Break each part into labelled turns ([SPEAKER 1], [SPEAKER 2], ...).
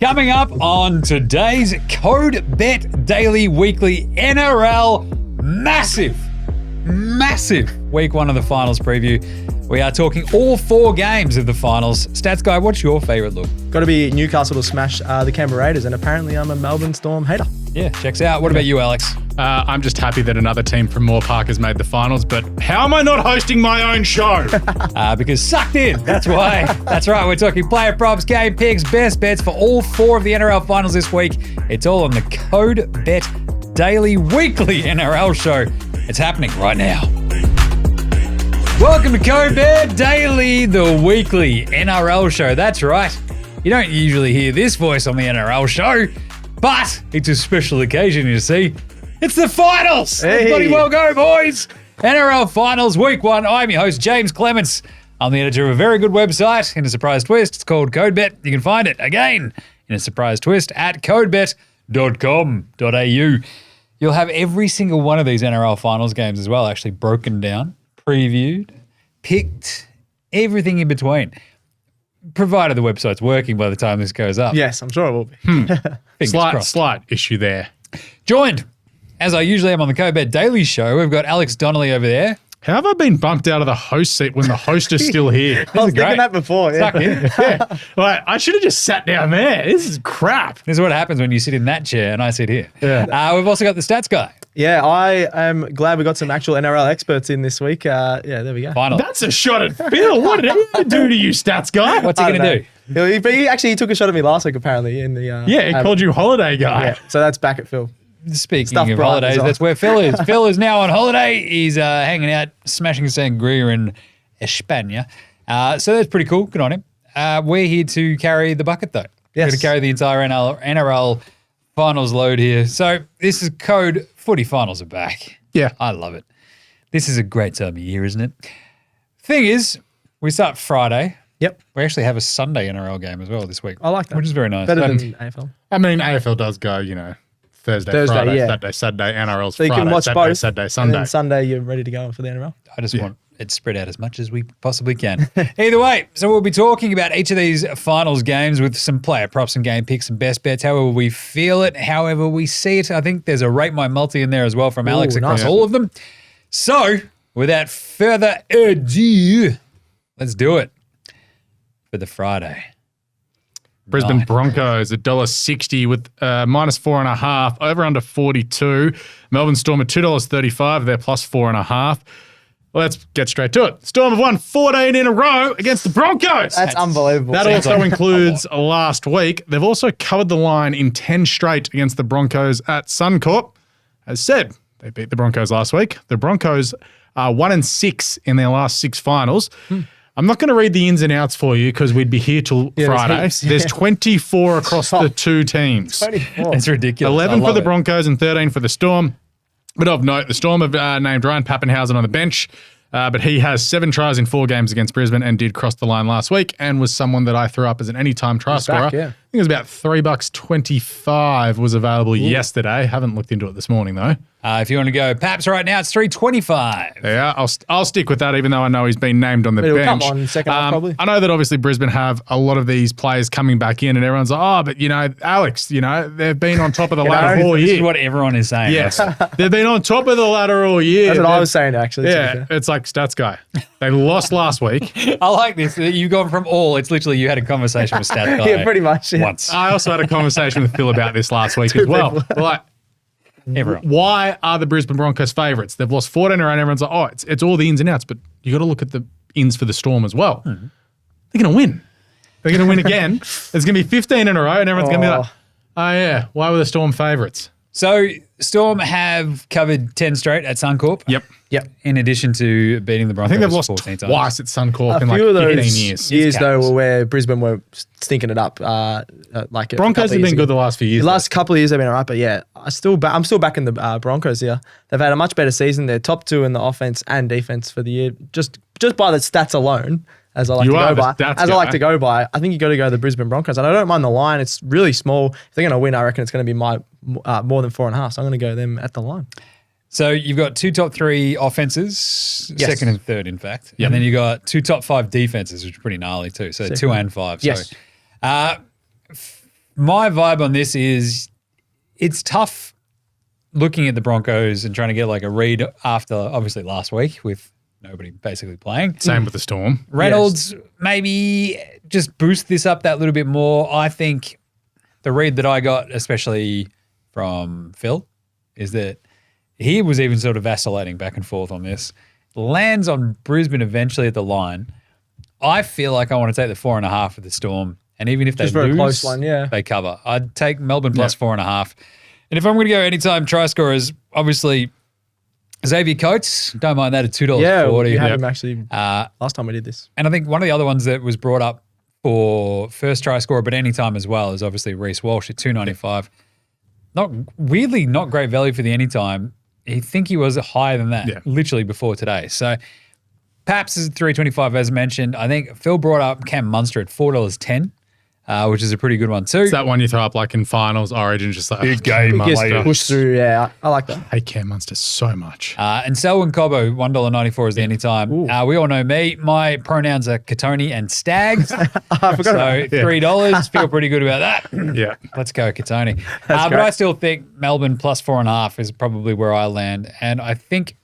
[SPEAKER 1] Coming up on today's Code Bet Daily Weekly NRL massive Week 1 of the finals preview. We are talking all 4 games of the finals. Stats guy, what's your favourite look?
[SPEAKER 2] Got to be Newcastle to smash the Canberra Raiders, and apparently I'm a Melbourne Storm hater.
[SPEAKER 1] Yeah, checks out. What about you, Alex?
[SPEAKER 3] I'm just happy that another team from Moore Park has made the finals, but how am I not hosting my own show?
[SPEAKER 1] Because sucked in. That's why. That's right. We're talking player props, game picks, best bets for all 4 of the NRL finals this week. It's all on the Code Bet Daily Weekly NRL Show. It's happening right now. Welcome to Code Bet Daily, the weekly NRL show. That's right. You don't usually hear this voice on the NRL show, but it's a special occasion, you see. It's the finals.
[SPEAKER 2] Hey.
[SPEAKER 1] Everybody well go, boys. NRL Finals Week 1. I'm your host, James Clements. I'm the editor of a very good website in a surprise twist. It's called Code Bet. You can find it, again, in a surprise twist at codebet.com.au. You'll have every single one of these NRL Finals games as well actually broken down, previewed, picked, everything in between. Provided the website's working by the time this goes up.
[SPEAKER 2] Yes, I'm sure it will be.
[SPEAKER 3] Slight issue there.
[SPEAKER 1] Joined, as I usually am on the Code Bet Daily Show, we've got Alex Donnelly over there.
[SPEAKER 3] How have I been bumped out of the host seat when the host is still here?
[SPEAKER 2] I was
[SPEAKER 1] great.
[SPEAKER 2] thinking that before.
[SPEAKER 1] Stuck
[SPEAKER 2] Yeah.
[SPEAKER 1] in.
[SPEAKER 3] Yeah. Like, I should have just sat down there. This is crap.
[SPEAKER 1] This is what happens when you sit in that chair and I sit here.
[SPEAKER 3] Yeah.
[SPEAKER 1] We've also got the stats guy.
[SPEAKER 2] Yeah, I am glad we got some actual NRL experts in this week. Yeah, there we go.
[SPEAKER 1] Final.
[SPEAKER 3] That's a shot at Phil. What did he do to you, stats guy?
[SPEAKER 1] What's he
[SPEAKER 2] I
[SPEAKER 1] going
[SPEAKER 2] don't
[SPEAKER 1] to do?
[SPEAKER 2] know. He took a shot at me last week, apparently. In the
[SPEAKER 3] Yeah, he called you holiday guy.
[SPEAKER 2] Yeah, so that's back at Phil.
[SPEAKER 1] Speaking
[SPEAKER 2] Stuffed
[SPEAKER 1] of
[SPEAKER 2] Brian
[SPEAKER 1] holidays,
[SPEAKER 2] as well.
[SPEAKER 1] that's where Phil is. Phil is now on holiday. He's hanging out, smashing sangria in España. So that's pretty cool. Good on him. We're here to carry the bucket, though. We're
[SPEAKER 2] Yes.
[SPEAKER 1] going to carry the entire NRL finals load here. So this is Code Footy Finals are back.
[SPEAKER 3] Yeah.
[SPEAKER 1] I love it. This is a great time of year, isn't it? Thing is, we start Friday.
[SPEAKER 2] Yep,
[SPEAKER 1] We actually have a Sunday NRL game as well this week.
[SPEAKER 2] I like that.
[SPEAKER 1] Which is very nice.
[SPEAKER 2] Better than AFL.
[SPEAKER 3] I mean, AFL does go, Thursday, Friday,
[SPEAKER 2] yeah.
[SPEAKER 3] Saturday, NRL's
[SPEAKER 2] So you
[SPEAKER 3] Friday,
[SPEAKER 2] can watch
[SPEAKER 3] Saturday,
[SPEAKER 2] both.
[SPEAKER 3] Saturday,
[SPEAKER 2] And
[SPEAKER 3] Sunday.
[SPEAKER 2] then Sunday, you're ready to go for the NRL.
[SPEAKER 1] I just want it spread out as much as we possibly can. Either way, so we'll be talking about each of these finals games with some player props and game picks and best bets, however we feel it, however we see it. I think there's a Rate My Multi in there as well from Alex across
[SPEAKER 2] nice.
[SPEAKER 1] all of them. So without further ado, let's do it for the Friday.
[SPEAKER 3] Brisbane
[SPEAKER 1] Night.
[SPEAKER 3] Broncos $1.60 with minus 4.5, over under 42. Melbourne Storm at $2.35, they're plus 4.5. Well, let's get straight to it. Storm have won 14 in a row against the Broncos.
[SPEAKER 2] That's unbelievable.
[SPEAKER 3] That also includes last week. They've also covered the line in 10 straight against the Broncos at Suncorp. As said, they beat the Broncos last week. The Broncos are 1-6 in their last 6 finals. I'm not going to read the ins and outs for you because we'd be here till
[SPEAKER 2] there's
[SPEAKER 3] Friday.
[SPEAKER 2] heaps,
[SPEAKER 3] There's 24 across the 2 teams.
[SPEAKER 2] 24.
[SPEAKER 1] It's ridiculous.
[SPEAKER 3] 11
[SPEAKER 1] I
[SPEAKER 3] for
[SPEAKER 1] love
[SPEAKER 3] the
[SPEAKER 1] it.
[SPEAKER 3] Broncos and 13 for the Storm. But of note, the Storm have named Ryan Pappenhausen on the bench, but he has 7 tries in 4 games against Brisbane and did cross the line last week and was someone that I threw up as an anytime try scorer.
[SPEAKER 2] back, yeah.
[SPEAKER 3] I think it was about $3.25 was available yesterday. Haven't looked into it this morning though.
[SPEAKER 1] If you want to go Paps right now, it's $3.25.
[SPEAKER 3] Yeah, I'll stick with that, even though I know he's been named on the
[SPEAKER 2] It'll come
[SPEAKER 3] bench.
[SPEAKER 2] on second half probably.
[SPEAKER 3] I know that obviously Brisbane have a lot of these players coming back in, and everyone's like, "Oh, but Alex, they've been on top of the ladder all
[SPEAKER 1] This is
[SPEAKER 3] year."
[SPEAKER 1] what everyone is saying.
[SPEAKER 3] Yes, they've been on top of the ladder all year.
[SPEAKER 2] That's what I was saying, actually. to be
[SPEAKER 3] Yeah,
[SPEAKER 2] fair.
[SPEAKER 3] it's like stats guy. They lost last week.
[SPEAKER 1] I like this. You've gone from all, it's literally you had a conversation with Stat Guy.
[SPEAKER 2] Yeah, pretty much. Yeah.
[SPEAKER 1] Once.
[SPEAKER 3] I also had a conversation with Phil about this last week as well. Like,
[SPEAKER 1] Everyone.
[SPEAKER 3] why are the Brisbane Broncos favourites? They've lost 14 around. Everyone's like, oh, it's all the ins and outs, but you got to look at the ins for the Storm as well. They're going to win. They're going to win again. There's going to be 15 in a row, and everyone's going to be like, oh yeah, why were the Storm favourites?
[SPEAKER 1] So Storm have covered 10 straight at Suncorp.
[SPEAKER 3] Yep.
[SPEAKER 1] In addition to beating the
[SPEAKER 3] I
[SPEAKER 1] Broncos
[SPEAKER 3] think they've lost
[SPEAKER 1] 14 times.
[SPEAKER 3] twice at Suncorp
[SPEAKER 2] A
[SPEAKER 3] in like
[SPEAKER 2] few of
[SPEAKER 3] 15
[SPEAKER 2] those
[SPEAKER 3] years.
[SPEAKER 2] though were where Brisbane were stinking it up. Like
[SPEAKER 3] Broncos have been good the last few years.
[SPEAKER 2] The last couple of years they've been alright, but yeah, I'm still backing the Broncos here. They've had a much better season. They're top 2 in the offense and defense for the year. Just by the stats alone, as I like
[SPEAKER 3] You
[SPEAKER 2] to
[SPEAKER 3] are
[SPEAKER 2] go
[SPEAKER 3] the
[SPEAKER 2] by.
[SPEAKER 3] stats
[SPEAKER 2] As I like
[SPEAKER 3] guy.
[SPEAKER 2] to go by, I think you got to go the Brisbane Broncos, and I don't mind the line. It's really small. If they're going to win, I reckon it's going to be more than 4.5. So I'm going to go them at the line.
[SPEAKER 1] So you've got 2 top 3 offenses,
[SPEAKER 2] Yes.
[SPEAKER 1] second and third, in fact. And then you got 2 top 5 defenses, which are pretty gnarly too. So 2 and 5.
[SPEAKER 2] Yes.
[SPEAKER 1] So my vibe on this is it's tough looking at the Broncos and trying to get like a read after obviously last week with nobody basically playing.
[SPEAKER 3] Same with the Storm.
[SPEAKER 1] Reynolds maybe just boost this up that little bit more. I think the read that I got, especially from Phil, is that he was even sort of vacillating back and forth on this. Lands on Brisbane eventually at the line. I feel like I want to take the 4.5 for the Storm. And even if they
[SPEAKER 2] Just for a
[SPEAKER 1] lose,
[SPEAKER 2] close one, yeah.
[SPEAKER 1] they cover. I'd take Melbourne plus 4.5. And if I'm going to go anytime try scorers, obviously Xavier Coates, don't mind that at $2.40.
[SPEAKER 2] Yeah, we had him actually last time we did this.
[SPEAKER 1] And I think one of the other ones that was brought up for first try scorer, but anytime as well, is obviously Reece Walsh at $2.95. Not great value for the anytime. I think he was higher than that, literally before today. So Paps is at $3.25 as mentioned. I think Phil brought up Cam Munster at $4.10. Which is a pretty good one too.
[SPEAKER 3] It's that one you throw up like in finals, Origin, just like
[SPEAKER 1] big game,
[SPEAKER 3] Munster.
[SPEAKER 2] Push through, yeah. I like that.
[SPEAKER 3] I hate Cam Munster so much.
[SPEAKER 1] And Selwyn Cobbo, $1.94 is the anytime. We all know me. My pronouns are Katoni and Stags.
[SPEAKER 2] I forgot
[SPEAKER 1] So $3. Feel pretty good about that.
[SPEAKER 3] Yeah.
[SPEAKER 1] Let's go, Katoni. But I still think Melbourne plus 4.5 is probably where I land. And I think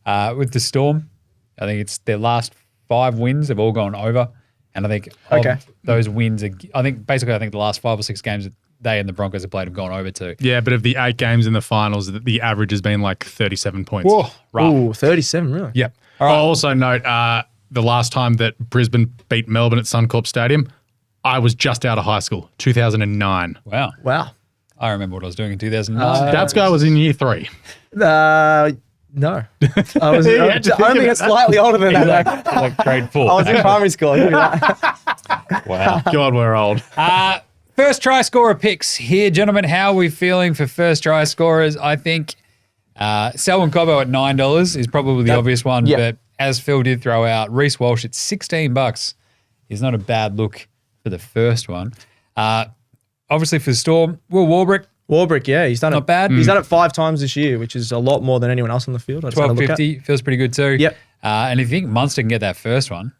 [SPEAKER 1] with the Storm, I think it's their last 5 wins have all gone over. And I think of those wins, I think the last 5 or 6 games that they and the Broncos have played have gone over to.
[SPEAKER 3] Yeah, but of the 8 games in the finals, the average has been like 37 points.
[SPEAKER 1] Whoa, rough.
[SPEAKER 2] Ooh, 37, really?
[SPEAKER 3] Yep. I'll also note the last time that Brisbane beat Melbourne at Suncorp Stadium, I was just out of high school, 2009.
[SPEAKER 1] Wow. I remember what I was doing in 2009.
[SPEAKER 3] That guy was in year 3.
[SPEAKER 2] No. I was only slightly older than that.
[SPEAKER 1] like grade 4.
[SPEAKER 2] I was in primary school.
[SPEAKER 1] Wow.
[SPEAKER 3] God, we're old.
[SPEAKER 1] First try scorer picks here, gentlemen. How are we feeling for first try scorers? I think Selwyn Cobbo at $9 is probably the obvious one, but as Phil did throw out, Reece Walsh at $16 is not a bad look for the first one. Obviously for the Storm, Will Warbrick,
[SPEAKER 2] yeah, he's done
[SPEAKER 1] not bad.
[SPEAKER 2] He's done it 5 times this year, which is a lot more than anyone else on the field.
[SPEAKER 1] $12.50 feels pretty good too.
[SPEAKER 2] Yep.
[SPEAKER 1] And if you think Munster can get that first one,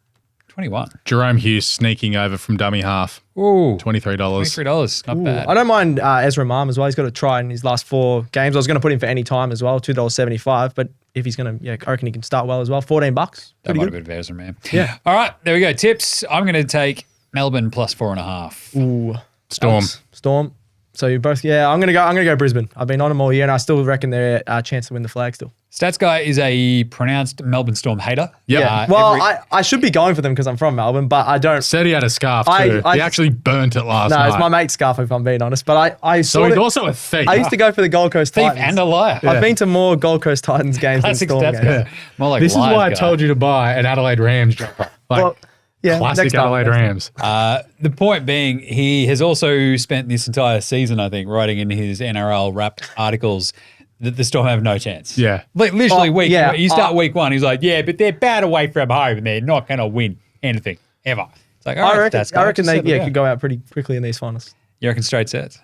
[SPEAKER 1] 21.
[SPEAKER 3] Jerome Hughes sneaking over from dummy half.
[SPEAKER 1] Ooh,
[SPEAKER 3] $23.
[SPEAKER 1] $23, not bad.
[SPEAKER 2] I don't mind Ezra Mam as well. He's got a try in his last 4 games. I was going to put him for any time as well, $2.75. But if he's going to, I reckon he can start well as well. $14.
[SPEAKER 1] That might have been Ezra Mam.
[SPEAKER 2] Yeah.
[SPEAKER 1] All right, there we go. Tips. I'm going to take Melbourne plus 4.5.
[SPEAKER 2] Ooh.
[SPEAKER 3] Storm.
[SPEAKER 2] So you both, I'm gonna go Brisbane. I've been on them all year, and I still reckon they're a chance to win the flag still.
[SPEAKER 1] Stats guy is a pronounced Melbourne Storm hater.
[SPEAKER 3] Yeah.
[SPEAKER 2] I should be going for them because I'm from Melbourne, but I don't.
[SPEAKER 3] Said he had a scarf too. He actually burnt it last night.
[SPEAKER 2] No, it's my mate's scarf if I'm being honest. But
[SPEAKER 3] So he's also a thief.
[SPEAKER 2] I used to go for the Gold Coast
[SPEAKER 1] thief
[SPEAKER 2] Titans.
[SPEAKER 1] and a liar.
[SPEAKER 2] I've been to more Gold Coast Titans games than Storm games.
[SPEAKER 1] Guy. More like
[SPEAKER 3] this is
[SPEAKER 1] lies
[SPEAKER 3] why
[SPEAKER 1] guy.
[SPEAKER 3] I told you to buy an Adelaide Rams jumper. Classic
[SPEAKER 2] next time,
[SPEAKER 3] Adelaide Rams.
[SPEAKER 1] The point being, he has also spent this entire season, I think, writing in his NRL wrap articles that the Storm have no chance.
[SPEAKER 3] Yeah.
[SPEAKER 1] Like literally you start week 1, he's like, but they're bad away from home and they're not going to win anything ever. It's like,
[SPEAKER 2] I reckon they could go out pretty quickly in these finals.
[SPEAKER 1] You reckon straight sets?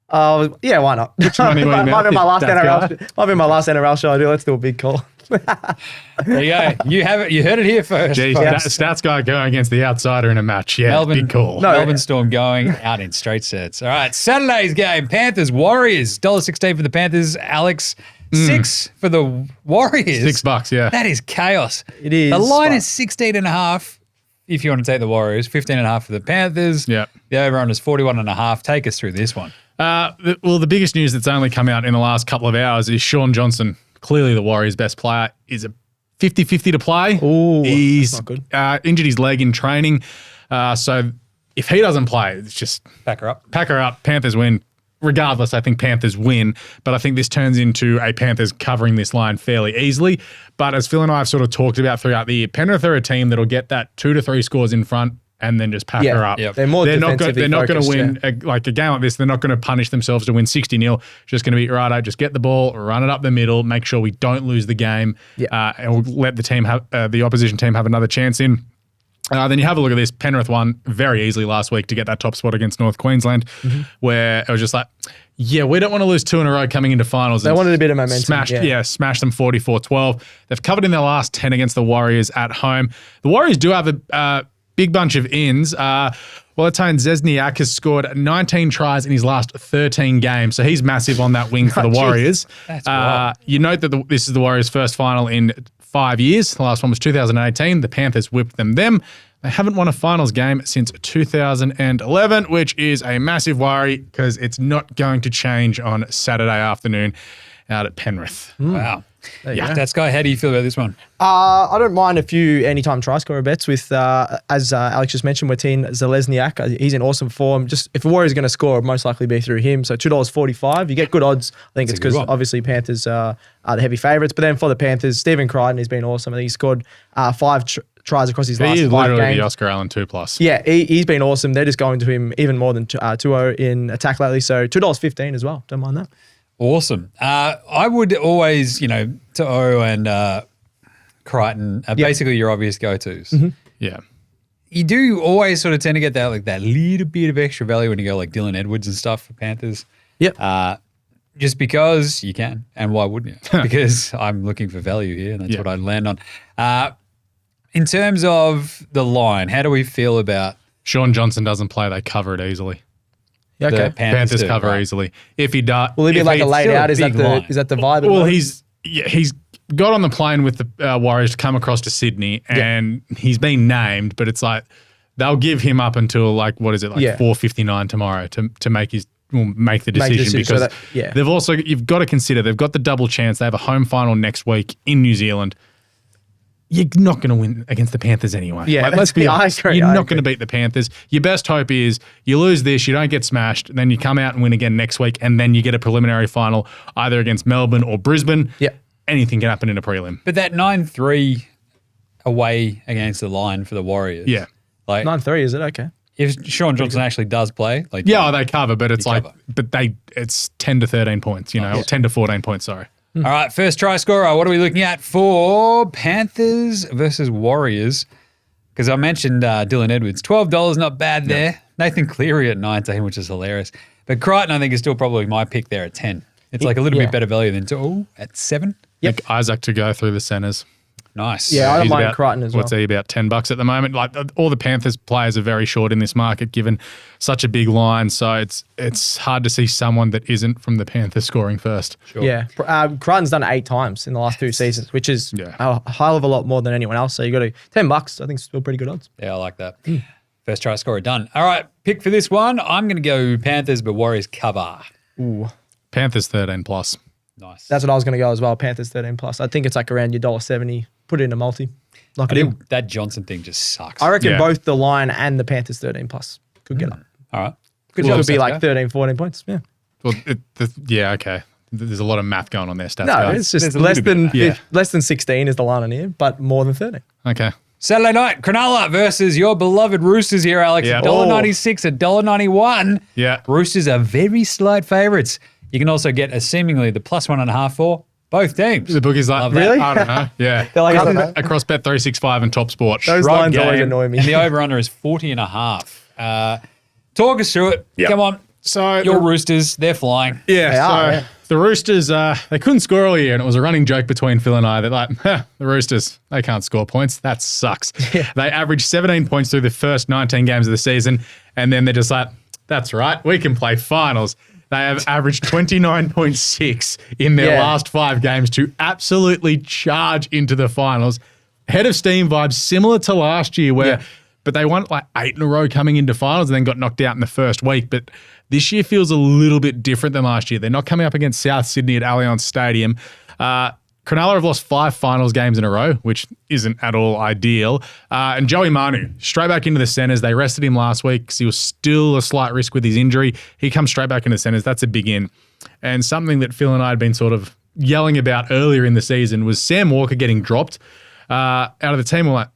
[SPEAKER 2] Why not? Might be my last NRL show I do. Let's do a big call.
[SPEAKER 1] There you go. You have it. You heard it here first.
[SPEAKER 3] Geez, stats guy going against the outsider in a match. Yeah, big call.
[SPEAKER 1] Melbourne Storm going out in straight sets. All right, Saturday's game, Panthers Warriors. $1.16 for the Panthers. Alex, $6 for the Warriors.
[SPEAKER 3] $6, yeah.
[SPEAKER 1] That is chaos.
[SPEAKER 2] It is.
[SPEAKER 1] The line is 16.5. If you want to take the Warriors, 15.5 for the Panthers.
[SPEAKER 3] Yeah.
[SPEAKER 1] The over-under is 41.5. Take us through this one.
[SPEAKER 3] The biggest news that's only come out in the last couple of hours is Sean Johnson, clearly the Warriors' best player, is a 50-50 to play.
[SPEAKER 2] Ooh,
[SPEAKER 3] he's
[SPEAKER 2] that's not good.
[SPEAKER 3] Injured his leg in training. So if he doesn't play, it's just
[SPEAKER 1] Pack her up.
[SPEAKER 3] Panthers win. Regardless, I think Panthers win, but I think this turns into a Panthers covering this line fairly easily. But as Phil and I have sort of talked about throughout the year, Penrith are a team that'll get that 2 to 3 scores in front and then just pack her up.
[SPEAKER 1] Yep.
[SPEAKER 2] They're more defensively
[SPEAKER 3] They're not going to
[SPEAKER 2] focused,
[SPEAKER 3] win a game like this. They're not going to punish themselves to win 60-0. Just going to be, righto, just get the ball, run it up the middle, make sure we don't lose the game, and we'll let the team have the opposition team have another chance in. Then you have a look at this. Penrith won very easily last week to get that top spot against North Queensland, where it was just like, we don't want to lose 2 in a row coming into finals.
[SPEAKER 2] They wanted a bit of momentum.
[SPEAKER 3] Smashed them 44-12. They've covered in their last 10 against the Warriors at home. The Warriors do have a big bunch of ins. Walatone Zesniak has scored 19 tries in his last 13 games, so he's massive on that wing for the Warriors.
[SPEAKER 1] That's right.
[SPEAKER 3] You note that this is the Warriors' first final in 5 years. The last one was 2018. The Panthers whipped them. They haven't won a finals game since 2011, which is a massive worry because it's not going to change on Saturday afternoon out at Penrith.
[SPEAKER 1] Wow.
[SPEAKER 2] Yeah.
[SPEAKER 1] That's guy. How do you feel about this one?
[SPEAKER 2] I don't mind a few anytime try scorer bets with, as Alex just mentioned, Martin Zelezniak. He's in awesome form. Just if a Warrior's going to score, it'll most likely be through him. So $2.45. You get good odds. I think it's because obviously Panthers are the heavy favourites. But then for the Panthers, Stephen Crichton has been awesome. I think he scored 5 tries across his last 5 games.
[SPEAKER 3] He is literally the Oscar Allen 2+.
[SPEAKER 2] Yeah, he's been awesome. They're just going to him even more than 2-0 in attack lately. So $2.15 as well. Don't mind that.
[SPEAKER 1] Awesome. I would always, To'o and Crichton are basically your obvious go-tos.
[SPEAKER 2] Mm-hmm.
[SPEAKER 3] Yeah.
[SPEAKER 1] You do always sort of tend to get that that little bit of extra value when you go like Dylan Edwards and stuff for Panthers.
[SPEAKER 2] Yep.
[SPEAKER 1] Just because you can, and why wouldn't you? Because I'm looking for value here, and that's what I'd land on. In terms of the line, how do we feel about
[SPEAKER 3] Sean Johnson doesn't play, they cover it easily.
[SPEAKER 2] Yeah, okay.
[SPEAKER 1] the Panthers
[SPEAKER 3] Cover easily. If he does,
[SPEAKER 2] Will he be like a laid
[SPEAKER 1] still a
[SPEAKER 2] out? Is that
[SPEAKER 1] big line.
[SPEAKER 2] the vibe?
[SPEAKER 3] Well, he's got on the plane with the Warriors to come across to Sydney, and he's been named, but it's like they'll give him up until 4:59 tomorrow to make the decision because they've also you've got to consider they've got the double chance. They have a home final next week in New Zealand. You're not going to win against the Panthers anyway.
[SPEAKER 2] Yeah,
[SPEAKER 3] let's be honest. You're not
[SPEAKER 2] agree.
[SPEAKER 3] going to beat the Panthers. Your best hope is you lose this, you don't get smashed, then you come out and win again next week, and then you get a preliminary final either against Melbourne or Brisbane.
[SPEAKER 2] Yeah.
[SPEAKER 3] Anything can happen in a prelim.
[SPEAKER 1] But that 9-3 away against the line for the Warriors.
[SPEAKER 3] Yeah.
[SPEAKER 2] 9-3, is it? Okay.
[SPEAKER 1] If Sean Johnson actually does play,
[SPEAKER 3] they cover, but it's it's 10 to 13 points, or 10 to 14 points, sorry.
[SPEAKER 1] All right, first try scorer. What are we looking at for Panthers versus Warriors? Because I mentioned Dylan Edwards. $12, not bad there. Nathan Cleary at 19, which is hilarious. But Crichton, I think, is still probably my pick there at 10. It's like a little bit better value than at 7.
[SPEAKER 3] Yep. Like Isaac to go through the centres.
[SPEAKER 1] Nice.
[SPEAKER 2] Yeah, I don't
[SPEAKER 3] He's
[SPEAKER 2] mind
[SPEAKER 3] about-
[SPEAKER 2] Crichton as well.
[SPEAKER 3] What's he, about $10 at the moment? Like all the Panthers players are very short in this market given such a big line. So it's hard to see someone that isn't from the Panthers scoring first.
[SPEAKER 1] Sure.
[SPEAKER 2] Yeah. Crichton's done it 8 times in the last 2 seasons, which is a hell of a lot more than anyone else. So you got $10. I think it's still pretty good odds.
[SPEAKER 1] Yeah, I like that. First try scorer done. All right, pick for this one. I'm going to go Panthers, but Warriors cover.
[SPEAKER 2] Ooh.
[SPEAKER 3] Panthers 13+.
[SPEAKER 1] Nice.
[SPEAKER 2] That's what I was going to go as well. Panthers 13+. I think it's like around your $1.70. Put it in a multi. Lock it in.
[SPEAKER 1] That Johnson thing just sucks.
[SPEAKER 2] I reckon both the line and the Panthers 13+ could get up.
[SPEAKER 1] All right.
[SPEAKER 2] Good job. It would be like 13, 14 points. Yeah.
[SPEAKER 3] Well, okay. There's a lot of math going on there, stats.
[SPEAKER 2] No,
[SPEAKER 3] guys.
[SPEAKER 2] it's just
[SPEAKER 1] There's a
[SPEAKER 2] less than 16 is the line on here, but more than 13.
[SPEAKER 3] Okay.
[SPEAKER 1] Saturday night, Cronulla versus your beloved Roosters here, Alex.
[SPEAKER 3] Yeah.
[SPEAKER 1] $1.96, $1.91.
[SPEAKER 3] Yeah.
[SPEAKER 1] Roosters are very slight favourites. You can also get seemingly the +1.5 for both teams.
[SPEAKER 3] The bookie's like,
[SPEAKER 1] Love that.
[SPEAKER 2] Really?
[SPEAKER 3] I don't know. Yeah.
[SPEAKER 2] They're like, I don't know.
[SPEAKER 3] Across Bet365 and Top Sport.
[SPEAKER 2] Those
[SPEAKER 1] Right
[SPEAKER 2] lines always
[SPEAKER 1] game.
[SPEAKER 2] annoy me.
[SPEAKER 1] And the over-under is 40.5. Talk us through it.
[SPEAKER 3] Yep.
[SPEAKER 1] Come on.
[SPEAKER 3] So
[SPEAKER 1] Your Roosters, they're flying.
[SPEAKER 3] Yeah,
[SPEAKER 2] They are.
[SPEAKER 3] the Roosters, they couldn't score all year, and it was a running joke between Phil and I. They're like, the Roosters, they can't score points. That sucks.
[SPEAKER 2] Yeah.
[SPEAKER 3] They averaged 17 points through the first 19 games of the season, and then they're just like, that's right, we can play finals. They have averaged 29.6 in their last 5 games to absolutely charge into the finals. Head of steam vibes, similar to last year where but they won like 8 in a row coming into finals and then got knocked out in the first week. But this year feels a little bit different than last year. They're not coming up against South Sydney at Allianz Stadium. Cronulla have lost 5 finals games in a row, which isn't at all ideal. And Joey Manu, straight back into the centres. They rested him last week because he was still a slight risk with his injury. He comes straight back into the centres. That's a big in. And something that Phil and I had been sort of yelling about earlier in the season was Sam Walker getting dropped out of the team. We're like,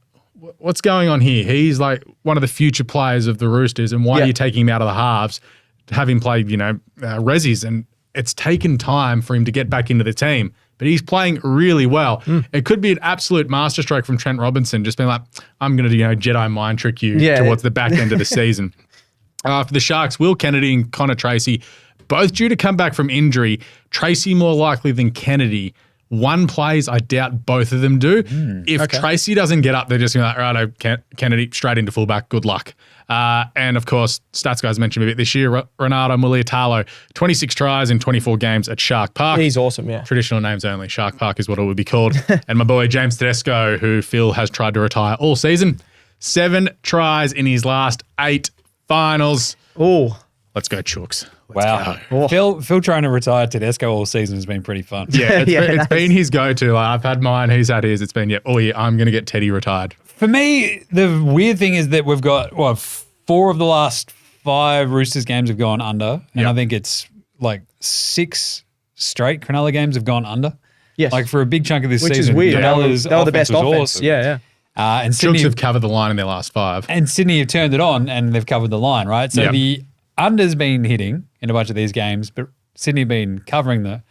[SPEAKER 3] what's going on here? He's like one of the future players of the Roosters, and why are you taking him out of the halves to have him play, resis? And it's taken time for him to get back into the team, but he's playing really well. It could be an absolute masterstroke from Trent Robinson, just being like, I'm going to Jedi mind trick you towards the back end of the season. For the Sharks, Will Kennedy and Connor Tracy, both due to come back from injury. Tracy more likely than Kennedy one plays, I doubt both of them do. If Tracy doesn't get up, they're just going to be like, righto, Kennedy straight into fullback. Good luck. And of course, stats guys mentioned a bit this year, Ronaldo Mulitalo, 26 tries in 24 games at Shark Park.
[SPEAKER 2] He's awesome, yeah.
[SPEAKER 3] Traditional names only. Shark Park is what it would be called. And my boy James Tedesco, who Phil has tried to retire all season, 7 tries in his last 8 finals.
[SPEAKER 2] Oh,
[SPEAKER 3] Let's go, Chooks.
[SPEAKER 1] Wow. Phil trying to retire Tedesco all season has been pretty fun.
[SPEAKER 3] Yeah, it's been his go-to. Like, I've had mine, he's had his. It's been, I'm going to get Teddy retired.
[SPEAKER 1] For me, the weird thing is that we've got, 4 of the last 5 Roosters games have gone under. And I think it's like 6 straight Cronulla games have gone under.
[SPEAKER 2] yes.
[SPEAKER 1] Like for a big chunk of this
[SPEAKER 2] Which
[SPEAKER 1] season.
[SPEAKER 2] is weird. They were the best offense.
[SPEAKER 1] Awesome.
[SPEAKER 2] Yeah.
[SPEAKER 1] And
[SPEAKER 3] Chooks
[SPEAKER 1] Sydney
[SPEAKER 3] have covered the line in their last 5.
[SPEAKER 1] and Sydney have turned it on and they've covered the line, right? So the under's been hitting in a bunch of these games, but Sydney have been covering the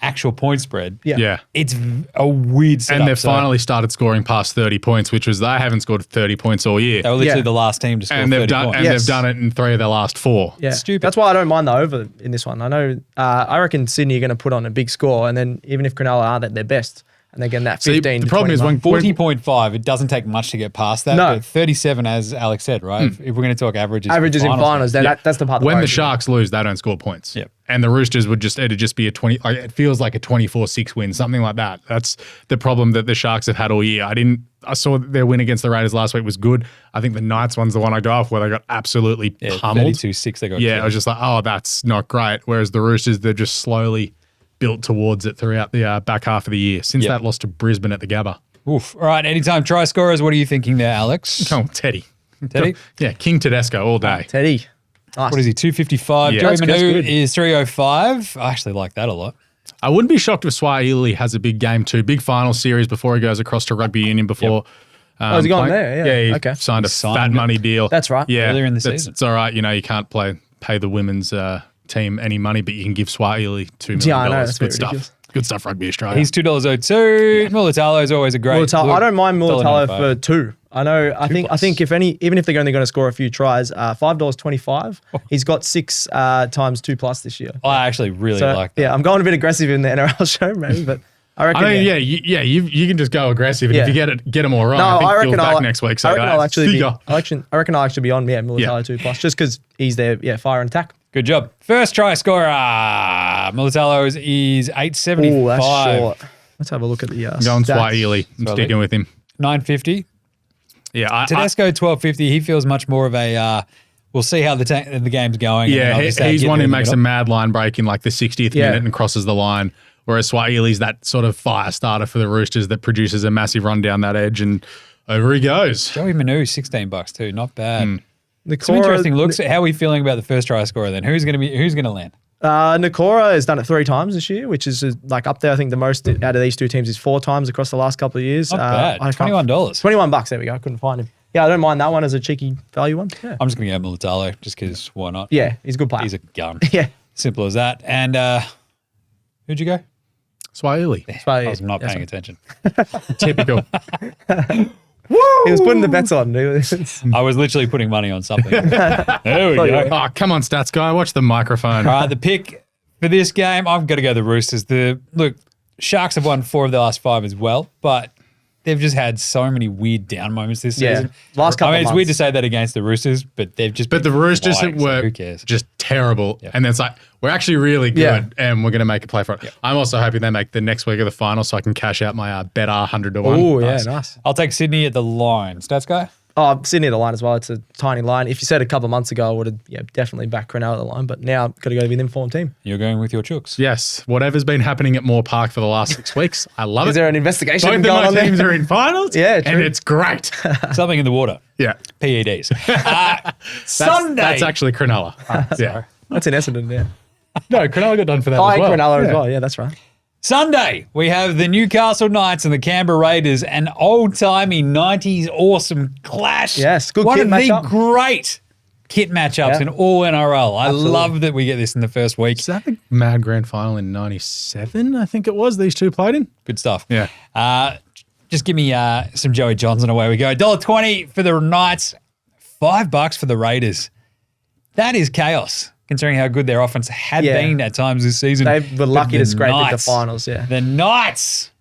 [SPEAKER 1] actual point spread.
[SPEAKER 3] Yeah.
[SPEAKER 1] It's a weird setup.
[SPEAKER 3] And they've finally started scoring past 30 points, which was they haven't scored 30 points all year.
[SPEAKER 1] They were literally the last team to score
[SPEAKER 3] And
[SPEAKER 1] 30
[SPEAKER 3] they've done
[SPEAKER 1] points.
[SPEAKER 3] and they've done it in 3 of their last 4.
[SPEAKER 2] Yeah.
[SPEAKER 1] Stupid.
[SPEAKER 2] That's why I don't mind the over in this one. I know, I reckon Sydney are going to put on a big score, and then even if Cronulla aren't at their best, and they're getting that 15
[SPEAKER 3] the
[SPEAKER 2] to
[SPEAKER 3] problem
[SPEAKER 2] 20
[SPEAKER 3] is
[SPEAKER 2] mark.
[SPEAKER 3] when
[SPEAKER 1] 40.5, it doesn't take much to get past that.
[SPEAKER 2] No.
[SPEAKER 1] But 37, as Alex said, right? If we're going to talk averages.
[SPEAKER 2] averages in finals, then that's the part that
[SPEAKER 3] when the
[SPEAKER 2] worries me.
[SPEAKER 3] Sharks lose, they don't score points.
[SPEAKER 1] Yep.
[SPEAKER 3] And the Roosters it'd just be a 20, like it feels like a 24-6 win, something like that. That's the problem that the Sharks have had all year. I saw their win against the Raiders last week was good. I think the Knights one's the one I go off where they got absolutely pummeled.
[SPEAKER 1] 32-6 they got.
[SPEAKER 3] Yeah, I was just like, oh, that's not great. Whereas the Roosters, they're just slowly built towards it throughout the back half of the year since that loss to Brisbane at the Gabba.
[SPEAKER 1] Oof. All right, anytime try scorers, what are you thinking there, Alex?
[SPEAKER 3] Oh, Teddy.
[SPEAKER 1] Teddy?
[SPEAKER 3] Yeah, King Tedesco all day.
[SPEAKER 2] Teddy. Nice.
[SPEAKER 1] What is he, 255?
[SPEAKER 3] Yeah.
[SPEAKER 1] Joey
[SPEAKER 2] That's
[SPEAKER 1] Manu
[SPEAKER 2] good.
[SPEAKER 1] is 305. I actually like that a lot.
[SPEAKER 3] I wouldn't be shocked if Swahili has a big game too. Big final series before he goes across to rugby union before.
[SPEAKER 2] Is he gone there? Yeah.
[SPEAKER 3] he
[SPEAKER 2] Okay.
[SPEAKER 3] signed a
[SPEAKER 1] Signed
[SPEAKER 3] fat
[SPEAKER 1] it.
[SPEAKER 3] money deal.
[SPEAKER 2] That's right.
[SPEAKER 3] Yeah,
[SPEAKER 1] Earlier in the season.
[SPEAKER 3] It's all right. You can't pay the women's team any money, but you can give Swahili $2 million.
[SPEAKER 2] Yeah, I know. That's a
[SPEAKER 3] Good
[SPEAKER 2] bit
[SPEAKER 3] stuff.
[SPEAKER 2] ridiculous.
[SPEAKER 3] Good stuff, Rugby Australia.
[SPEAKER 1] He's $2.02. Mulitalo is always a great.
[SPEAKER 2] Mulitalo. I don't mind Mulitalo
[SPEAKER 1] $1.95.
[SPEAKER 2] for 2. I know. I think even if they're only going to score a few tries, $5.25. He's got 6 times 2+ this year.
[SPEAKER 1] I actually really like that.
[SPEAKER 2] Yeah, I'm going a bit aggressive in the NRL show, maybe, but I reckon.
[SPEAKER 3] You can just go aggressive. And
[SPEAKER 2] Yeah.
[SPEAKER 3] if you get them all wrong,
[SPEAKER 2] No,
[SPEAKER 3] I think
[SPEAKER 2] I reckon
[SPEAKER 3] Phil's back
[SPEAKER 2] I'll
[SPEAKER 3] next week. So
[SPEAKER 2] I reckon I'll actually be.
[SPEAKER 3] figure.
[SPEAKER 2] I reckon I'll actually be on Mulitalo 2+, just because he's there. Yeah, fire and attack.
[SPEAKER 1] Good job. First try scorer. Mulitalo is 875.
[SPEAKER 2] Oh, that's short. Let's have a look at the
[SPEAKER 3] Going
[SPEAKER 2] stats.
[SPEAKER 3] Swahili. I'm sticking with him.
[SPEAKER 1] 950.
[SPEAKER 3] Yeah,
[SPEAKER 1] Tedesco 1250. He feels much more of a. We'll see how the game's going.
[SPEAKER 3] Yeah,
[SPEAKER 1] and then
[SPEAKER 3] he's
[SPEAKER 1] get
[SPEAKER 3] one
[SPEAKER 1] there
[SPEAKER 3] who
[SPEAKER 1] in the
[SPEAKER 3] makes a
[SPEAKER 1] middle.
[SPEAKER 3] mad line break in like the 60th minute and crosses the line. Whereas Swahili's that sort of fire starter for the Roosters that produces a massive run down that edge, and over he goes.
[SPEAKER 1] Joey Manu, $16 too. Not bad. Some
[SPEAKER 2] Nakora,
[SPEAKER 1] interesting looks. How are we feeling about the first try scorer then? Who's going to land?
[SPEAKER 2] Nakora has done it 3 times this year, which is like up there. I think the most out of these 2 teams is 4 times across the last couple of years.
[SPEAKER 1] Not bad.
[SPEAKER 2] I can't-
[SPEAKER 1] $21.
[SPEAKER 2] $21. There we go. I couldn't find him. Yeah, I don't mind that one as a cheeky value one. Yeah,
[SPEAKER 1] I'm just going to go Mulitalo just because why not?
[SPEAKER 2] yeah, he's a good player.
[SPEAKER 1] He's a gun.
[SPEAKER 2] yeah,
[SPEAKER 1] Simple as that. And who'd you go?
[SPEAKER 3] Swahili.
[SPEAKER 2] Swahili.
[SPEAKER 1] I was not
[SPEAKER 2] Yeah,
[SPEAKER 1] paying attention.
[SPEAKER 3] Typical.
[SPEAKER 2] he was putting the bets on.
[SPEAKER 1] I was literally putting money on something. There we go.
[SPEAKER 3] Oh, come on, stats guy. Watch the microphone.
[SPEAKER 1] All right, the pick for this game, I've got to go the Roosters. Look, Sharks have won 4 of the last 5 as well, but they've just had so many weird down moments this
[SPEAKER 2] Yeah.
[SPEAKER 1] season.
[SPEAKER 2] Last couple
[SPEAKER 1] it's
[SPEAKER 2] months.
[SPEAKER 1] weird to say that against the Roosters, but they've just
[SPEAKER 3] But
[SPEAKER 1] been
[SPEAKER 3] the Roosters
[SPEAKER 1] flying, so
[SPEAKER 3] were
[SPEAKER 1] who cares?
[SPEAKER 3] just terrible.
[SPEAKER 1] Yeah.
[SPEAKER 3] And then it's like, we're actually really good
[SPEAKER 2] Yeah.
[SPEAKER 3] and we're going to make a play for it. I'm also hoping they make the next week of the final so I can cash out my bet 100 to 1.
[SPEAKER 2] Oh, yeah, nice.
[SPEAKER 1] I'll take Sydney at the line. Stats guy?
[SPEAKER 2] Oh, Sydney at the line as well. It's a tiny line. If you said a couple of months ago, I would have definitely backed Cronulla at the line. But now got to go with an informed team.
[SPEAKER 1] You're going with your chooks.
[SPEAKER 3] Yes, whatever's been happening at Moore Park for the last 6 weeks, I love it.
[SPEAKER 2] Is there an investigation
[SPEAKER 3] Both of
[SPEAKER 2] going on
[SPEAKER 3] my teams
[SPEAKER 2] there?
[SPEAKER 3] are in finals,
[SPEAKER 2] Yeah,
[SPEAKER 3] and
[SPEAKER 2] true.
[SPEAKER 3] it's great.
[SPEAKER 1] Something in the water.
[SPEAKER 3] Yeah,
[SPEAKER 1] PEDs. Sunday.
[SPEAKER 3] that's actually Cronulla. Yeah,
[SPEAKER 2] That's in Essendon, yeah.
[SPEAKER 3] no, Cronulla got done for that
[SPEAKER 2] Oh,
[SPEAKER 3] as
[SPEAKER 2] and
[SPEAKER 3] well.
[SPEAKER 2] Cronulla
[SPEAKER 3] Yeah.
[SPEAKER 2] as well. Yeah, that's right.
[SPEAKER 1] Sunday, we have the Newcastle Knights and the Canberra Raiders, an old-timey 90s awesome clash.
[SPEAKER 2] Yes, good
[SPEAKER 1] One
[SPEAKER 2] kit
[SPEAKER 1] of the
[SPEAKER 2] matchup.
[SPEAKER 1] great kit matchups
[SPEAKER 2] Yeah.
[SPEAKER 1] in all NRL. I
[SPEAKER 2] Absolutely.
[SPEAKER 1] love that we get this in the first week.
[SPEAKER 3] Is that the mad grand final in '97? I think it was. These two played in.
[SPEAKER 1] Good stuff.
[SPEAKER 3] Yeah.
[SPEAKER 1] Just give me some Joey Johnson. Away we go. $1.20 for the Knights, $5 for the Raiders. That is chaos. considering how good their offense had been at times this season.
[SPEAKER 2] They were lucky to scrape into
[SPEAKER 1] Knights,
[SPEAKER 2] finals,
[SPEAKER 1] The Knights.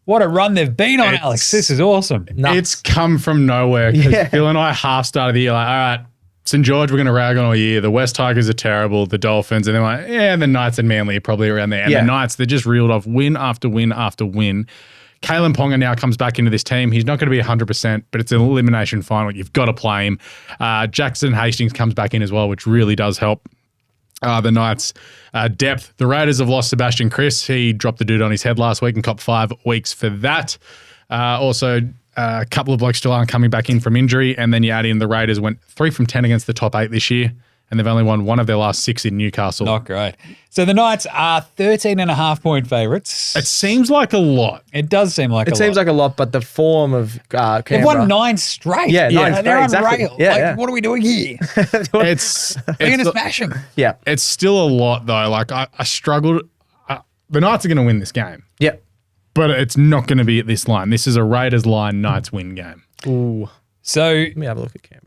[SPEAKER 1] What a run they've been on, Alex. This is awesome.
[SPEAKER 2] Nuts.
[SPEAKER 3] It's come from nowhere. Because Phil and I half started the year like, all right, St. George, we're going to rag on all year. The West Tigers are terrible. The Dolphins. And they're like, the Knights and Manly are probably around there. And the Knights, they just reeled off win after win after win. Kalen Ponga now comes back into this team. He's not going to be 100%, but it's an elimination final. You've got to play him. Jackson Hastings comes back in as well, which really does help. The Knights' depth. The Raiders have lost Sebastian Chris. He dropped the dude on his head last week and copped 5 weeks for that. Also, a couple of blokes still aren't coming back in from injury. And then you add in the Raiders went 3 from 10 against the top 8 this year. And they've only won one of their last 6 in Newcastle.
[SPEAKER 1] Not great. So the Knights are 13.5-point favourites.
[SPEAKER 3] It seems like a lot.
[SPEAKER 1] It does seem like a lot.
[SPEAKER 2] It seems like a lot, but the form of Canberra.
[SPEAKER 1] They've won 9 straight.
[SPEAKER 2] Yeah, 9 straight,
[SPEAKER 1] They're on
[SPEAKER 2] exactly.
[SPEAKER 1] rail.
[SPEAKER 2] Yeah,
[SPEAKER 1] What are we doing here?
[SPEAKER 3] It's
[SPEAKER 1] They're going to smash them.
[SPEAKER 2] Yeah.
[SPEAKER 3] It's still a lot, though. Like, I struggled. The Knights are going to win this game.
[SPEAKER 2] Yeah.
[SPEAKER 3] But it's not going to be at this line. This is a Raiders line, Knights win game.
[SPEAKER 2] Ooh.
[SPEAKER 1] So
[SPEAKER 2] Let me have a look at Canberra.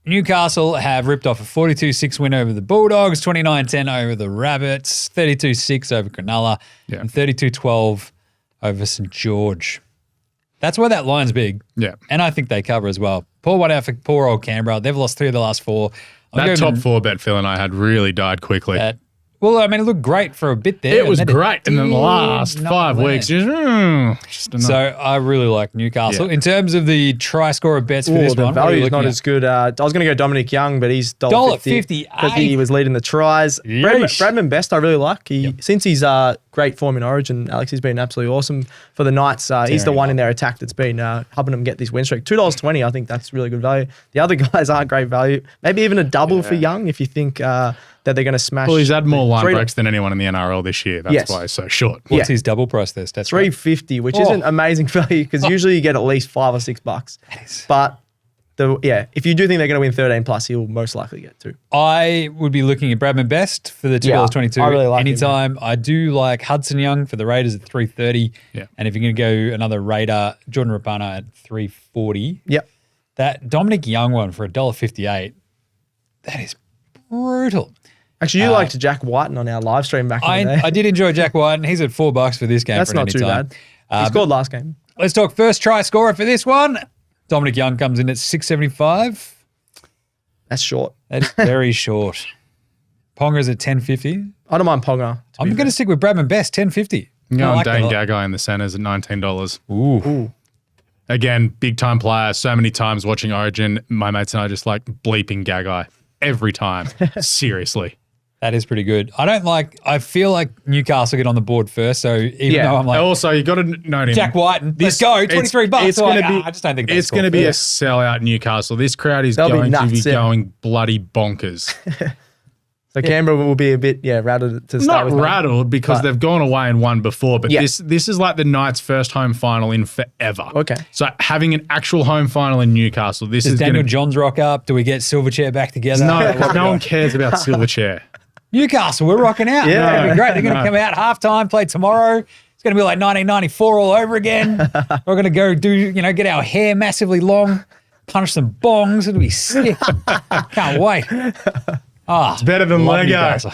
[SPEAKER 1] Newcastle have ripped off a 42-6 win over the Bulldogs, 29-10 over the Rabbits, 32-6 over Cronulla, and 32-12 over St. George. That's why that line's big.
[SPEAKER 3] Yeah.
[SPEAKER 1] And I think they cover as well. Poor one out for poor old Canberra. They've lost 3 of the last 4.
[SPEAKER 3] That top 4 bet Phil and I had really died quickly.
[SPEAKER 1] Well, I mean, it looked great for a bit there.
[SPEAKER 3] It was great in the
[SPEAKER 1] did
[SPEAKER 3] last
[SPEAKER 1] not
[SPEAKER 3] 5
[SPEAKER 1] land.
[SPEAKER 3] weeks. Just enough.
[SPEAKER 1] So I really like Newcastle.
[SPEAKER 3] Yeah.
[SPEAKER 1] In terms of the try scorer bets for this
[SPEAKER 2] The
[SPEAKER 1] one, what are you
[SPEAKER 2] value is not
[SPEAKER 1] looking
[SPEAKER 2] as good. I was going to go Dominic Young, but he's $1.50 because he was leading the tries.
[SPEAKER 1] Yeesh.
[SPEAKER 2] Bradman Best, I really like. Since he's great form in Origin, Alex, he's been absolutely awesome for the Knights. He's the one in their attack that's been helping them get this win streak. $2.20, I think that's really good value. The other guys aren't great value. Maybe even a double for Young if you think that they're going to smash.
[SPEAKER 3] Well, he's had more line breaks than anyone in the NRL this year. That's why he's so short.
[SPEAKER 1] What's his double price there? That's
[SPEAKER 2] $3.50, which isn't amazing value because usually you get at least $5 or $6. But if you do think they're going to win 13 plus, he'll most likely get 2.
[SPEAKER 1] I would be looking at Bradman Best for the $2.22
[SPEAKER 2] I really like him,
[SPEAKER 1] anytime. I do like Hudson Young for the Raiders at $3.30.
[SPEAKER 3] Yeah.
[SPEAKER 1] And if you're going to go another Raider, Jordan Rapana at $3.40.
[SPEAKER 2] Yep.
[SPEAKER 1] That Dominic Young one for $1.58, that is brutal.
[SPEAKER 2] Actually, you liked Jack Whiten on our live stream back in the day.
[SPEAKER 1] I did enjoy Jack White, and he's at $4 for this game.
[SPEAKER 2] That's
[SPEAKER 1] for
[SPEAKER 2] not too
[SPEAKER 1] anytime.
[SPEAKER 2] bad. He scored last game.
[SPEAKER 1] Let's talk first try scorer for this one. Dominic Young comes in at $6.75.
[SPEAKER 2] That's short.
[SPEAKER 1] That is very short. Ponga's at $10.50.
[SPEAKER 2] I don't mind Ponga.
[SPEAKER 1] I'm going to stick with Bradman Best, $10.50.
[SPEAKER 3] Going Dane Gagai in the centres at $19.
[SPEAKER 1] Ooh.
[SPEAKER 3] Again, big time player. So many times watching Origin, my mates and I just like bleeping Gagai every time. Seriously.
[SPEAKER 1] That is pretty good. I feel like Newcastle get on the board first, so even though I'm like,
[SPEAKER 3] also, you got to note him.
[SPEAKER 1] Jack Whiten, let's go, $23.
[SPEAKER 3] It's going to be.
[SPEAKER 1] I just don't think that's
[SPEAKER 3] it's going to be a sellout. Newcastle. This crowd is
[SPEAKER 2] They'll be
[SPEAKER 3] going to
[SPEAKER 2] nuts,
[SPEAKER 3] be going bloody bonkers.
[SPEAKER 2] So Canberra will be a bit, rattled to start
[SPEAKER 3] Not
[SPEAKER 2] with.
[SPEAKER 3] rattled because they've gone away and won before, but
[SPEAKER 2] Yeah.
[SPEAKER 3] this is like the Knights' first home final in forever.
[SPEAKER 2] Okay.
[SPEAKER 3] So having an actual home final in Newcastle, this
[SPEAKER 1] Does
[SPEAKER 3] is going
[SPEAKER 1] Daniel
[SPEAKER 3] to
[SPEAKER 1] Johns rock up? Do we get Silverchair back together?
[SPEAKER 3] no one cares about Silverchair.
[SPEAKER 1] Newcastle, we're rocking out.
[SPEAKER 2] Yeah.
[SPEAKER 1] That'd be great. They're going to come out halftime, play tomorrow. It's going to be like 1994 all over again. We're going to go get our hair massively long, punch some bongs. It'll be sick. Can't wait.
[SPEAKER 3] It's better than
[SPEAKER 1] love
[SPEAKER 3] Lego.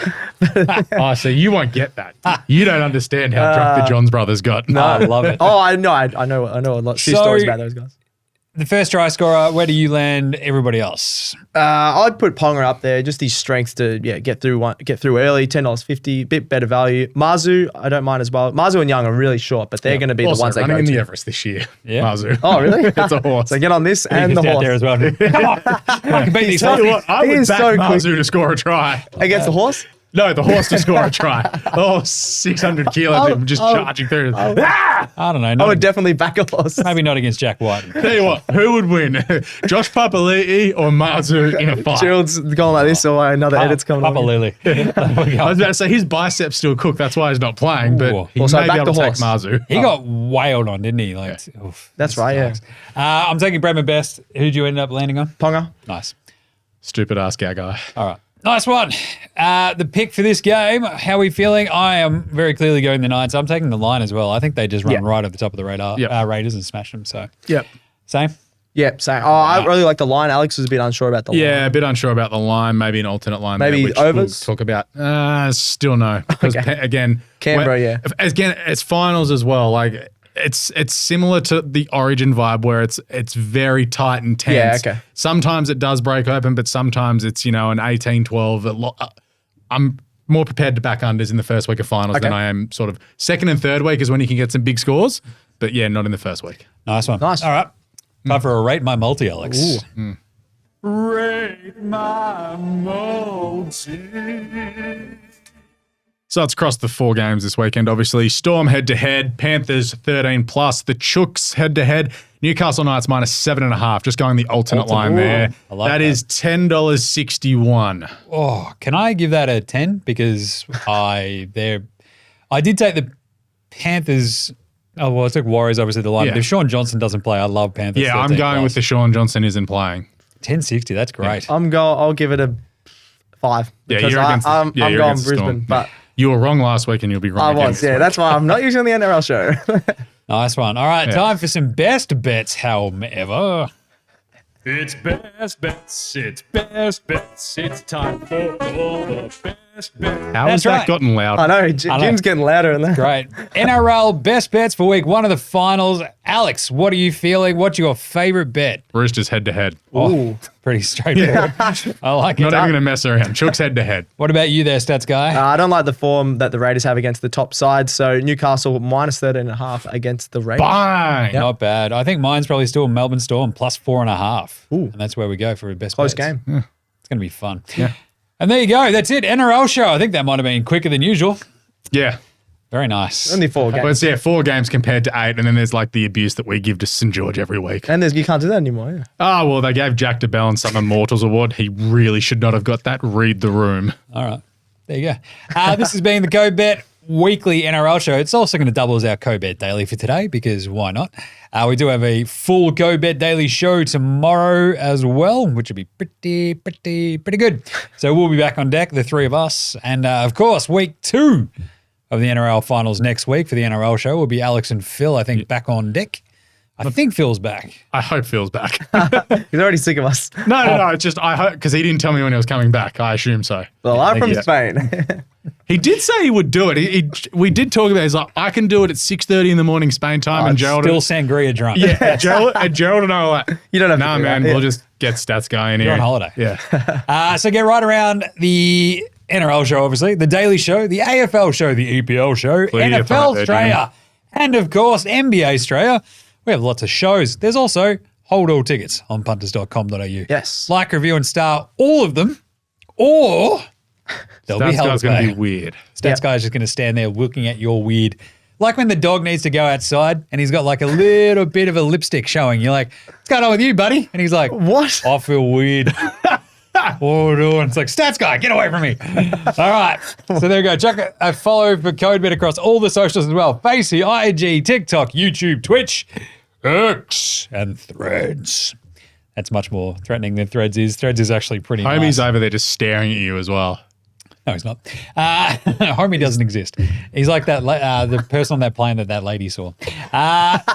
[SPEAKER 1] Newcastle.
[SPEAKER 3] So you won't get that. You don't understand how drunk the Johns brothers got.
[SPEAKER 1] No, I love it.
[SPEAKER 2] Oh, I know a lot. Few
[SPEAKER 1] So-
[SPEAKER 2] stories about those guys.
[SPEAKER 1] The first try scorer, where do you land everybody else?
[SPEAKER 2] I'd put Ponga up there. Just his strength to get through early. $10.50, bit better value. Mazu, I don't mind as well. Mazu and Young are really short, but they're going to be
[SPEAKER 3] Also,
[SPEAKER 2] the ones they
[SPEAKER 3] running
[SPEAKER 2] go
[SPEAKER 3] in the
[SPEAKER 2] to.
[SPEAKER 3] Everest this year.
[SPEAKER 1] Yeah.
[SPEAKER 3] Mazu.
[SPEAKER 2] Oh, really?
[SPEAKER 3] It's a horse.
[SPEAKER 2] So get on this and
[SPEAKER 1] He's
[SPEAKER 2] the
[SPEAKER 1] out
[SPEAKER 2] horse
[SPEAKER 1] there as well. Come on. I can beat these
[SPEAKER 3] Tell you
[SPEAKER 1] horses.
[SPEAKER 3] what, I
[SPEAKER 2] He
[SPEAKER 3] would
[SPEAKER 2] is
[SPEAKER 3] back
[SPEAKER 2] so quick.
[SPEAKER 3] Mazu to score a try.
[SPEAKER 2] Against the horse?
[SPEAKER 3] No, the horse to score a try. 600 kilos of just charging through.
[SPEAKER 1] I don't know.
[SPEAKER 2] I
[SPEAKER 1] Not,
[SPEAKER 2] would definitely back a horse.
[SPEAKER 1] maybe not against Jack White.
[SPEAKER 3] Tell you what, who would win? Josh Papali'i or Mazu in a fight?
[SPEAKER 2] Gerald's going like this, or another edit's coming
[SPEAKER 1] Papa
[SPEAKER 2] on.
[SPEAKER 1] Lily.
[SPEAKER 3] I was about to say his biceps still cook. That's why he's not playing. But
[SPEAKER 1] Ooh.
[SPEAKER 3] he
[SPEAKER 2] Also,
[SPEAKER 3] may be
[SPEAKER 2] back
[SPEAKER 3] able to
[SPEAKER 2] the
[SPEAKER 3] take Mazu.
[SPEAKER 1] He got wailed on, didn't he? Oof,
[SPEAKER 2] That's
[SPEAKER 1] this
[SPEAKER 2] right, yeah.
[SPEAKER 1] sucks. I'm taking Bradman Best. Who'd you end up landing on?
[SPEAKER 2] Ponga.
[SPEAKER 1] Nice.
[SPEAKER 3] Stupid ass guy.
[SPEAKER 1] All right. Nice one. The pick for this game, how are we feeling? I am very clearly going the Knights. I'm taking the line as well. I think they just run right at the top of the radar,
[SPEAKER 3] Yep.
[SPEAKER 1] Raiders and smash them. So
[SPEAKER 3] Yep.
[SPEAKER 1] same.
[SPEAKER 2] Yep, same. Oh, I really like the line. Alex was a bit unsure about the line.
[SPEAKER 3] Yeah, a bit unsure about the line. Maybe an alternate line.
[SPEAKER 2] Maybe
[SPEAKER 3] there, which
[SPEAKER 2] overs?
[SPEAKER 3] we'll talk about. Still no. Because again,
[SPEAKER 2] Canberra, yeah.
[SPEAKER 3] Again, it's finals as well. Like it's similar to the Origin vibe where it's very tight and tense.
[SPEAKER 2] Yeah, okay.
[SPEAKER 3] Sometimes it does break open, but sometimes it's an 18-12. I'm more prepared to back unders in the first week of finals than I am sort of second and third week is when you can get some big scores. But yeah, not in the first week.
[SPEAKER 1] Nice one.
[SPEAKER 2] Nice.
[SPEAKER 1] All right. Time for a rate my multi, Alex.
[SPEAKER 4] Rate my multi.
[SPEAKER 3] So it's across the 4 games this weekend, obviously. Storm head-to-head, Panthers 13+, the Chooks head-to-head, Newcastle Knights -7.5, just going the alternate line there.
[SPEAKER 1] I like
[SPEAKER 3] that is $10.61.
[SPEAKER 1] Oh, can I give that a 10? Because I did take the Panthers. Oh, well, I took Warriors, obviously, the line.
[SPEAKER 3] Yeah.
[SPEAKER 1] But if Sean Johnson doesn't play, I love Panthers.
[SPEAKER 3] Yeah, I'm going with the Sean Johnson isn't playing.
[SPEAKER 1] 10.60. That's great.
[SPEAKER 2] I'll give it a 5.
[SPEAKER 3] Yeah,
[SPEAKER 2] because
[SPEAKER 3] you're against
[SPEAKER 2] I'm
[SPEAKER 3] you're
[SPEAKER 2] going
[SPEAKER 3] against the
[SPEAKER 2] Brisbane,
[SPEAKER 3] Storm.
[SPEAKER 2] but
[SPEAKER 3] You were wrong last week and you'll be wrong
[SPEAKER 2] I
[SPEAKER 3] again
[SPEAKER 2] was.
[SPEAKER 3] this
[SPEAKER 2] Yeah,
[SPEAKER 3] week.
[SPEAKER 2] that's why I'm not usually on the NRL show.
[SPEAKER 1] Nice one. All right, time for some best bets, however.
[SPEAKER 4] It's best bets. It's best bets. It's time for all the best bets.
[SPEAKER 3] How has
[SPEAKER 1] That's
[SPEAKER 3] that
[SPEAKER 1] right.
[SPEAKER 3] gotten loud?
[SPEAKER 2] I know. Jim's getting louder in there.
[SPEAKER 1] Great. NRL best bets for week 1 of the finals. Alex, what are you feeling? What's your favorite bet?
[SPEAKER 3] Roosters head-to-head.
[SPEAKER 1] Oh, pretty straightforward. I like it.
[SPEAKER 3] Not even going to mess around. Chooks head-to-head.
[SPEAKER 1] What about you there, stats guy?
[SPEAKER 2] I don't like the form that the Raiders have against the top side. So Newcastle -13.5 against the Raiders.
[SPEAKER 3] Bang!
[SPEAKER 1] Not bad. I think mine's probably still Melbourne Storm +4.5. And that's where we go for best
[SPEAKER 2] Close
[SPEAKER 1] bets.
[SPEAKER 2] game.
[SPEAKER 1] It's going to be fun.
[SPEAKER 3] Yeah.
[SPEAKER 1] And there you go. That's it. NRL show. I think that might have been quicker than usual.
[SPEAKER 3] Yeah.
[SPEAKER 1] Very nice.
[SPEAKER 2] Only 4 games.
[SPEAKER 3] But it's, 4 games compared to 8, and then there's like the abuse that we give to St. George every week.
[SPEAKER 2] And you can't do that anymore. Yeah.
[SPEAKER 3] Oh, well, they gave Jack DeBell some Immortals Award. He really should not have got that. Read the room.
[SPEAKER 1] All right. There you go. This has been the CODE Bet weekly NRL show. It's also going to double as our CODE Bet daily for today because why not? We do have a full CODE Bet daily show tomorrow as well, which will be pretty good. So we'll be back on deck, the 3 of us. And of course, week 2 of the NRL finals next week for the NRL show will be Alex and Phil, I think, back on deck. I think Phil's back.
[SPEAKER 3] I hope Phil's back.
[SPEAKER 2] He's already sick of us.
[SPEAKER 3] No. It's just, I hope, because he didn't tell me when he was coming back. I assume so.
[SPEAKER 2] Well, I'm from
[SPEAKER 1] you.
[SPEAKER 2] Spain.
[SPEAKER 3] He did say he would do it. We did talk about it. He's like, I can do it at 6:30 in the morning Spain time. And Gerald.
[SPEAKER 1] Still sangria drunk.
[SPEAKER 3] Yeah, Gerald and I were like,
[SPEAKER 2] You don't have to
[SPEAKER 3] nah,
[SPEAKER 2] do
[SPEAKER 3] man,
[SPEAKER 2] that.
[SPEAKER 3] we'll just get stats going here.
[SPEAKER 1] You're on holiday.
[SPEAKER 3] Yeah.
[SPEAKER 1] So get right around the NRL show, obviously, the Daily Show, the AFL show, the EPL show,
[SPEAKER 3] Plenty of time
[SPEAKER 1] NFL
[SPEAKER 3] there,
[SPEAKER 1] Australia, and of course, NBA Australia. We have lots of shows. There's also hold all tickets on punters.com.au.
[SPEAKER 2] Yes.
[SPEAKER 1] Like, review, and star all of them, or they'll be
[SPEAKER 3] Stats
[SPEAKER 1] held
[SPEAKER 3] guy's
[SPEAKER 1] to
[SPEAKER 3] going to
[SPEAKER 1] pay.
[SPEAKER 3] be weird.
[SPEAKER 1] Stats guy's just going to stand there looking at your weird. Like when the dog needs to go outside and he's got like a little bit of a lipstick showing. You're like, what's going on with you, buddy? And he's like,
[SPEAKER 2] What?
[SPEAKER 1] I feel weird. What are we doing? It's like, stats guy, get away from me. All right. So there you go. Chuck a follow for CODE Bet across all the socials as well. Facey, IG, TikTok, YouTube, Twitch, X, and Threads. That's much more threatening than Threads is. Threads is actually pretty
[SPEAKER 3] Homie's
[SPEAKER 1] nice.
[SPEAKER 3] over there just staring at you as well.
[SPEAKER 1] No, he's not. Homie doesn't exist. He's like that the person on that plane that lady saw.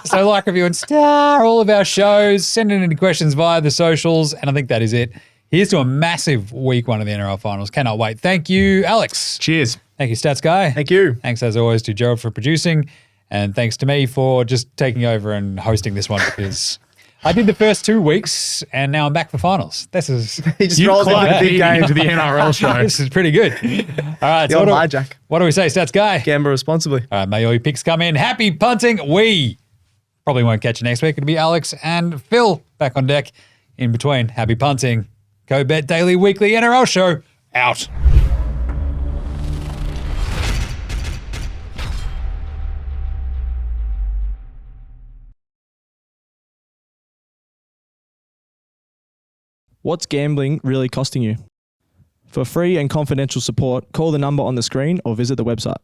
[SPEAKER 1] So like, review, and star all of our shows. Send in any questions via the socials. And I think that is it. Here's to a massive week 1 of the NRL finals. Cannot wait. Thank you, Alex.
[SPEAKER 3] Cheers.
[SPEAKER 1] Thank you, Stats Guy.
[SPEAKER 2] Thank you.
[SPEAKER 1] Thanks, as always, to Gerald for producing. And thanks to me for just taking over and hosting this one because I did the first 2 weeks and now I'm back for finals. This is
[SPEAKER 2] He just
[SPEAKER 3] You
[SPEAKER 2] rolls into the
[SPEAKER 3] climbed
[SPEAKER 2] big game.
[SPEAKER 3] into the NRL show.
[SPEAKER 1] this is pretty good. All right.
[SPEAKER 2] The
[SPEAKER 1] So
[SPEAKER 2] old
[SPEAKER 1] what
[SPEAKER 2] hijack.
[SPEAKER 1] do we say, Stats Guy?
[SPEAKER 2] Gamble responsibly.
[SPEAKER 1] All right, may all your picks come in. Happy punting. We probably won't catch you next week. It'll be Alex and Phil back on deck. In between, happy punting. CODE Bet Daily Weekly NRL Show out.
[SPEAKER 5] What's gambling really costing you? For free and confidential support, call the number on the screen or visit the website.